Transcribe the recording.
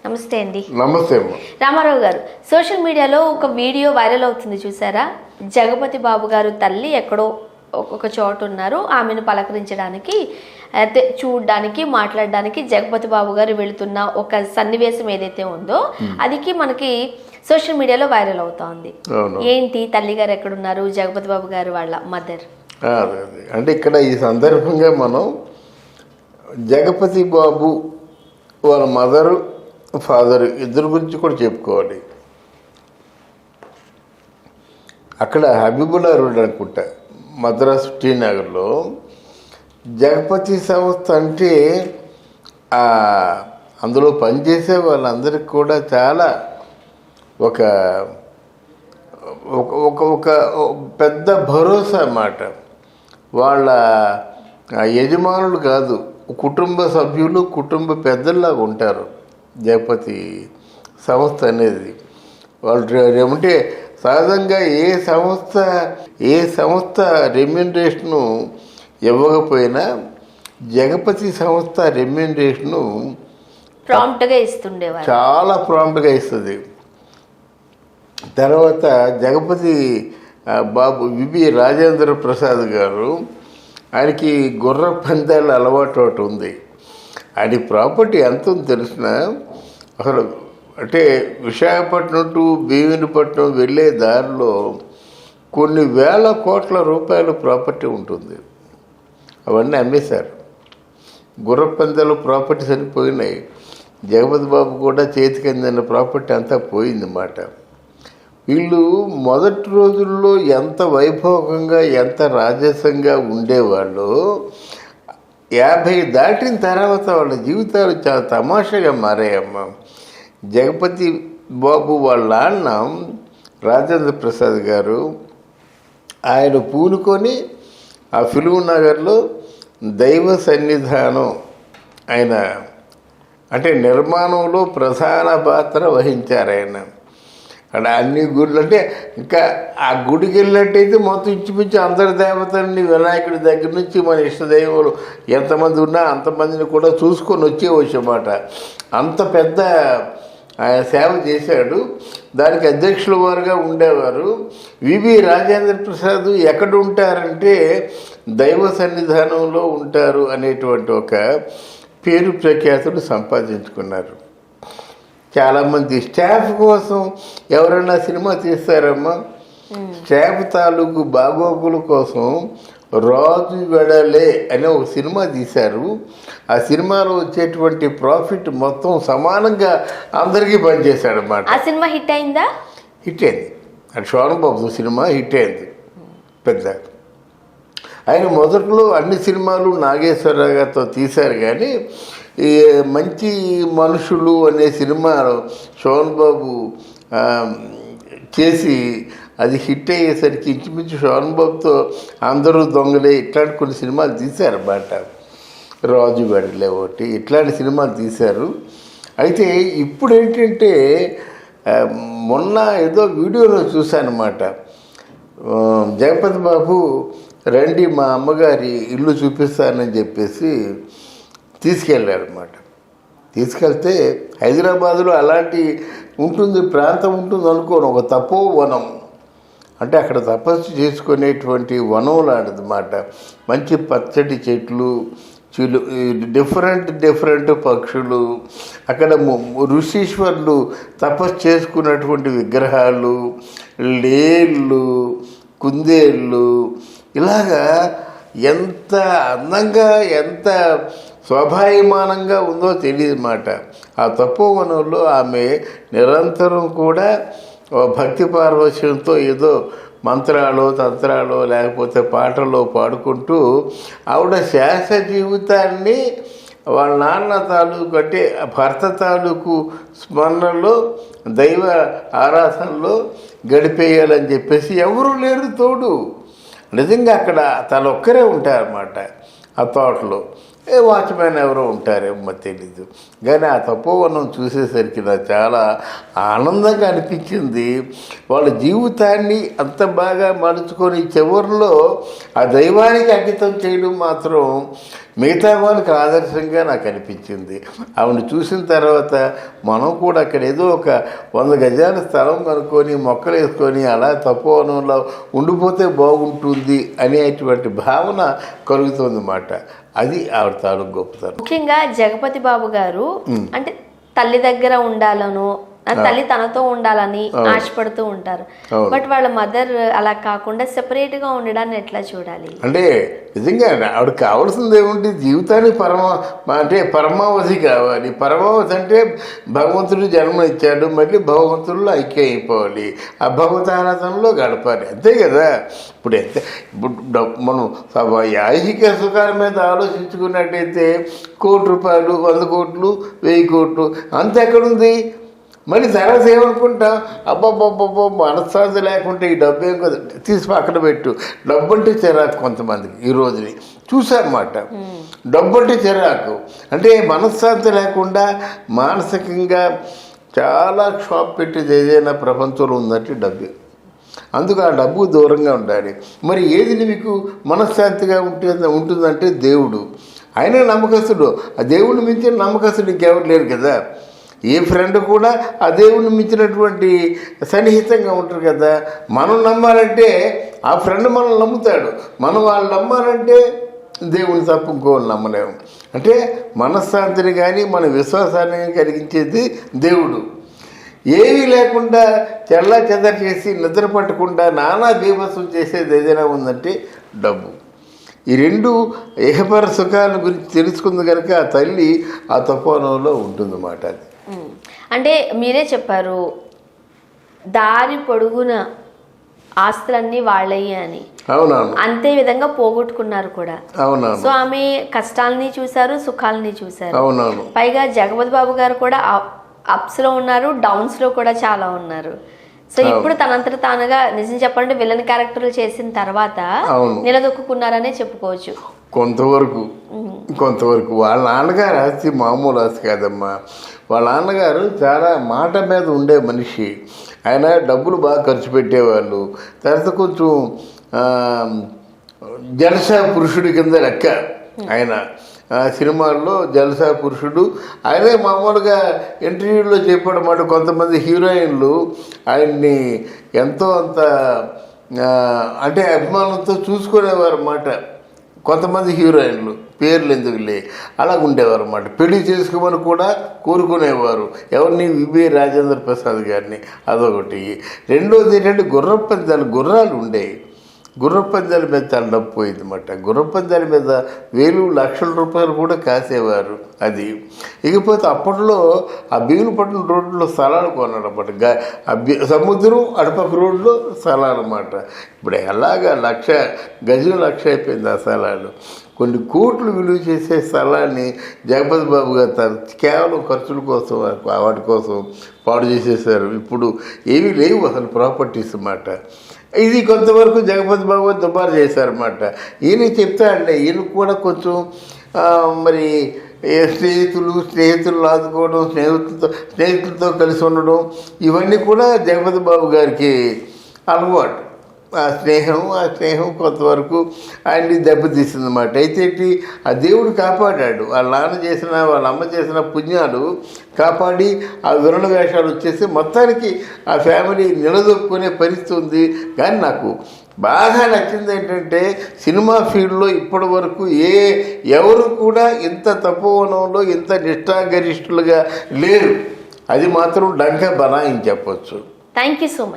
నమస్తే అండి. నమస్తే అమ్మ. రామారావు గారు, సోషల్ మీడియాలో ఒక వీడియో వైరల్ అవుతుంది చూసారా? జగపతి బాబు గారు తల్లి ఎక్కడో ఒక చోటు ఉన్నారు, ఆమెను పలకరించడానికి చూడడానికి మాట్లాడడానికి జగపతి బాబు గారు వెళుతున్న ఒక సన్నివేశం ఏదైతే ఉందో అది మనకి సోషల్ మీడియాలో వైరల్ అవుతోంది. ఏంటి తల్లి గారు ఎక్కడున్నారు, జగపతి బాబు గారు వాళ్ళ మదర్? అంటే ఇక్కడ ఈ సందర్భంగా మనం జగపతి బాబు వాళ్ళ మదరు ఫాదర్ ఇద్దరు గురించి కూడా చెప్పుకోవాలి. అక్కడ హబీబుల్లా రోడ్ అనుకుంటా, మద్రాసు టీ నగర్లో జగపతి సంస్థ అంటే అందులో పనిచేసే వాళ్ళందరికీ కూడా చాలా ఒక ఒక ఒక పెద్ద భరోసా అన్నమాట. వాళ్ళ యజమానులు కాదు, కుటుంబ సభ్యులు, కుటుంబ పెద్దల్లాగా ఉంటారు జగపతి సంస్థ అనేది. వాళ్ళు ఏమంటే సహజంగా ఏ సంస్థ రెమ్యూనరేషను ఇవ్వకపోయినా జగపతి సంస్థ రెమ్యూనరేషను ప్రాంప్ట్గా ఇస్తుండేవారు, చాలా ప్రాంప్ట్గా ఇస్తుంది. తర్వాత జగపతి బాబు విబి రాజేంద్ర ప్రసాద్ గారు, ఆయనకి గుర్ర పందాల అలవాటు ఒకటి ఉంది. ఆయన ప్రాపర్టీ ఎంత ఉంది తెలిసిన, అసలు అంటే విశాఖపట్నం టు భీమినిపట్నం వెళ్ళే దారిలో కొన్ని వేల కోట్ల రూపాయల ప్రాపర్టీ ఉంటుంది. అవన్నీ అమ్మేశారు. గుర్ర పందాల ప్రాపర్టీ సరిపోయినాయి. జగపతి బాబు కూడా చేతికి అందిన ప్రాపర్టీ అంతా పోయిందన్నమాట. వీళ్ళు మొదటి రోజుల్లో ఎంత వైభోగంగా ఎంత రాజసంగా ఉండేవాళ్ళు, 50 దాటిన తర్వాత వాళ్ళ జీవితాలు చాలా తమాషాగా మారాయమ్మ. జగపతి బాబు వాళ్ళ నాన్న రాజేంద్ర ప్రసాద్ గారు, ఆయన పూనుకొని ఆ ఫిల్మ్ నగర్లో దైవ సన్నిధానం, ఆయన అంటే నిర్మాణంలో ప్రధాన పాత్ర వహించారు. ఆయన అక్కడ అన్ని గుళ్ళు అంటే ఇంకా ఆ గుడికి వెళ్ళినట్టయితే మొత్తం ఇంచుమించు అందరి దేవతల్ని, వినాయకుడి దగ్గర నుంచి మన ఇష్టదైవాలు ఎంతమంది ఉన్నా అంతమందిని కూడా చూసుకొని వచ్చేవచ్చు అన్నమాట. అంత పెద్ద ఆయన సేవ చేశాడు. దానికి అధ్యక్షుల వారుగా ఉండేవారు. విబి రాజేంద్ర ప్రసాద్ ఎక్కడ ఉంటారంటే దైవ సన్నిధానంలో ఉంటారు అనేటువంటి ఒక పేరు ప్రఖ్యాతులు సంపాదించుకున్నారు. చాలామంది స్టాఫ్ కోసం ఎవరైనా సినిమా తీస్తారమ్మా, స్టాఫ్ తాలూకు బాగోగుల కోసం రాజు వెడలే అనే ఒక సినిమా తీశారు. ఆ సినిమాలో వచ్చేటువంటి ప్రాఫిట్ మొత్తం సమానంగా అందరికీ పనిచేశాడు అన్నమాట. ఆ సినిమా హిట్ అయిందా? హిట్ అయింది. అది శోభన్ బాబు సినిమా హిట్ అయింది పెద్ద. ఆయన మొదట్లో అన్ని సినిమాలు నాగేశ్వరరావు గారితో తీశారు, కానీ ఈ మంచి మనుషులు అనే సినిమా శోభన్ బాబు చేసి అది హిట్ అయ్యేసరికి ఇంచుమించు శోభన్ బాబుతో అందరూ దొంగలే ఇట్లాంటి కొన్ని సినిమాలు తీశారన్నమాట. రాజు వెడలే ఒకటి, ఇట్లాంటి సినిమాలు తీశారు. అయితే ఇప్పుడు ఏంటంటే మొన్న ఏదో వీడియోలో చూశానమాట, జగపతి బాబు రండి మా అమ్మగారి ఇల్లు చూపిస్తానని చెప్పేసి తీసుకెళ్ళారన్నమాట. తీసుకెళ్తే హైదరాబాదులో అలాంటి ఉంటుంది, ప్రాంతం ఉంటుంది అనుకోను, ఒక తపోవనం అంటే అక్కడ తపస్సు చేసుకునేటువంటి వనం లాంటిదన్నమాట. మంచి పచ్చటి చెట్లు, డిఫరెంట్ పక్షులు, అక్కడ ఋషీశ్వరులు తపస్సు చేసుకున్నటువంటి విగ్రహాలు, లేళ్ళు, కుందేళ్ళు, ఇలాగా ఎంత అందంగా ఎంత స్వాభాయమానంగా ఉందో తెలియదు మాట. ఆ తపోవనంలో ఆమె నిరంతరం కూడా భక్తి పార్వశ్యంతో ఏదో మంత్రాలు తంత్రాలు లేకపోతే పాటలు పాడుకుంటూ ఆవిడ శాస జీవితాన్ని వాళ్ళ నాన్న తాలూకు అంటే భర్త తాలూకు స్మరణలో దైవ ఆరాధనలో గడిపేయాలని చెప్పేసి ఎవరూ లేరు తోడు. నిజంగా అక్కడ తనొక్కరే ఉంటారన్నమాట ఆ తోటలో. వాచ్మెన్ ఎవరో ఉంటారేమో తెలీదు. కానీ ఆ తపోవనం చూసేసరికి నాకు చాలా ఆనందంగా అనిపించింది. వాళ్ళ జీవితాన్ని అంత బాగా మలుచుకొని చివరిలో ఆ దైవానికి అంకితం చేయడం మాత్రం మిగతా వాళ్ళకి ఆదర్శంగా నాకు అనిపించింది. ఆవిడ చూసిన తర్వాత మనం కూడా అక్కడ ఏదో ఒక 100 గజాల స్థలం కనుక్కొని మొక్కలు వేసుకొని అలా తపోవనంలో ఉండిపోతే బాగుంటుంది అనేటువంటి భావన కలుగుతుందన్నమాట. అది ఆవిడ తాలూకు గొప్పతనం. ముఖ్యంగా జగపతి బాబు గారు అంటే తల్లి దగ్గర ఉండాలను, తల్లి తనతో ఉండాలని ఆశపడుతూ ఉంటారు. బట్ వాళ్ళ మదర్ అలా కాకుండా సెపరేట్ గా ఉండడాన్ని ఎట్లా చూడాలి? అంటే నిజంగా ఆవిడ కావాల్సింది ఏముంది, జీవితానికి పరమావధి కావాలి. పరమావధి అంటే భగవంతుడు జన్మ ఇచ్చాడు, మళ్ళీ భగవంతుడిలో ఐక్యం అయిపోవాలి, ఆ భగవతారాధనలో గడపాలి, అంతే కదా. ఇప్పుడు మనం ఐహిక సుఖాల మీద ఆలోచించుకున్నట్టయితే 1 కోటి రూపాయలు, 100 కోట్లు, 1000 కోట్లు అంత ఎక్కడుంది? మళ్ళీ తర్వాత ఏమనుకుంటాం, అబ్బాబ్బాబ్బా మనశ్శాంతి లేకుంటే ఈ డబ్బు ఏం కదా తీసి పక్కన పెట్టు. డబ్బు అంటే చిరాకు కొంతమందికి ఈ రోజుని చూసారన్నమాట. డబ్బు అంటే చిరాకు అంటే మనశ్శాంతి లేకుండా మానసికంగా చాలా షాప్ పెట్టేది ఏదైనా ప్రపంచంలో ఉందంటే డబ్బే. అందుకు ఆ డబ్బు దూరంగా ఉండాలి. మరి ఏది మీకు మనశ్శాంతిగా ఉంటుందంటే దేవుడు. ఆయన నమ్మకస్తుడు. ఆ దేవుడిని మించిన నమ్మకస్తుడు ఇంకెవరు లేరు కదా. ఏ ఫ్రెండ్ కూడా ఆ దేవుడిని మించినటువంటి సన్నిహితంగా ఉంటారు కదా. మనం నమ్మాలంటే ఆ ఫ్రెండ్ మనల్ని నమ్ముతాడు, మనం వాళ్ళు నమ్మాలంటే దేవుని తప్ప ఇంకోళ్ళు నమ్మలేము. అంటే మనశ్శాంతిని కానీ మన విశ్వాసాన్ని కలిగించేది దేవుడు. ఏమీ లేకుండా చెల్లా చెదర చేసి నిద్ర పట్టకుండా నానా బీభత్సం చేసేది ఏదైనా ఉందంటే డబ్బు. ఈ 2 ఇహపర సుఖాల గురించి తెలుసుకుంది కనుక ఆ తల్లి ఆ తపోవనంలో ఉంటుందన్నమాట. అది అంటే మీరే చెప్పారు దారి పొడుగున ఆస్తులన్నీ వాళ్ళయ్యే అని. అవునవును. అంతే విధంగా పోగొట్టుకున్నారు కూడా. అవునవును. సో ఆమె కష్టాలని చూశారు, సుఖాలని చూశారు. అవునవును. పైగా జగపతి బాబు గారు కూడా అప్స్ లో ఉన్నారు, డౌన్స్ లో కూడా చాలా ఉన్నారు. సో ఇప్పుడు తనంతట తానుగా నిజం చెప్పాలంటే విలన్ క్యారెక్టర్లు చేసిన తర్వాత నిలదొక్కున్నారనే చెప్పుకోవచ్చు. కొంతవరకు వాళ్ళ నాన్నగారు ఆస్తి మామూలు ఆస్తి కాదమ్మా. వాళ్ళ నాన్నగారు చాలా మాట మీద ఉండే మనిషి. ఆయన డబ్బులు బాగా ఖర్చు పెట్టేవాళ్ళు. తర్వాత కొంచెం జలసా పురుషుడి కింద లెక్క ఆయన. సినిమాల్లో జలసా పురుషుడు ఆయనే. మామూలుగా ఇంటర్వ్యూల్లో చెప్పాడన్నమాట. కొంతమంది హీరోయిన్లు ఆయన్ని ఎంతో అంత అంటే అభిమానంతో చూసుకునేవారు అన్నమాట. కొంతమంది హీరోయిన్లు పేర్లు ఎందుకులే అలాగ ఉండేవారు అన్నమాట. పెళ్లి చేసుకోమని కూడా కోరుకునేవారు. ఎవరిని విబి రాజేంద్ర ప్రసాద్ గారిని. అదొకటి. రెండోది ఏంటంటే గుర్రాలు ఉండేవి. గుర్రపందాల మీద చాలా డబ్బు పోయింది అన్నమాట. గుర్రపందాల మీద 1000 లక్షల రూపాయలు కూడా కాసేవారు. అది ఇకపోతే అప్పట్లో ఆ భీములపట్నం రోడ్లో స్థలాలు కొన్నాడు అన్నమాట. సముద్రం అటుపక్క రోడ్లో స్థలాలు అన్నమాట. ఇప్పుడు ఎలాగా 1,00,000 గజం 1,00,000 అయిపోయింది ఆ స్థలాలు. కొన్ని కోట్లు విలువ చేసే స్థలాన్ని జగపతి బాబు గారు కేవలం ఖర్చుల కోసం వాటి కోసం పాడు చేసేసారు. ఇప్పుడు ఏమీ లేవు అసలు ప్రాపర్టీస్ అన్నమాట. ఇది కొంతవరకు జగపతి బాబు దుబారు చేశారన్నమాట. ఈయన చెప్తాడండి, ఈయన కూడా కొంచెం మరి స్నేహితులు ఆదుకోవడం, స్నేహితులతో కలిసి ఉండడం ఇవన్నీ కూడా జగపతి బాబు గారికి అలవాటు. ఆ స్నేహం కొంతవరకు ఆయన్ని దెబ్బతీసిందన్నమాట. అయితే ఆ దేవుడు కాపాడాడు. వాళ్ళ నాన్న చేసిన వాళ్ళ అమ్మ చేసిన పుణ్యాలు కాపాడి ఆ విరణ వేషాలు వచ్చేసి మొత్తానికి ఆ ఫ్యామిలీ నిలదొక్కునే పరిస్థితి ఉంది. కానీ నాకు బాగా నచ్చింది ఏంటంటే సినిమా ఫీల్డ్లో ఇప్పటి వరకు ఎవరు కూడా ఇంత తపోవనంలో ఇంత నిష్ఠాగరిష్ఠులుగా లేరు. అది మాత్రం డంక బనాయించి చెప్పొచ్చు. Thank you so much.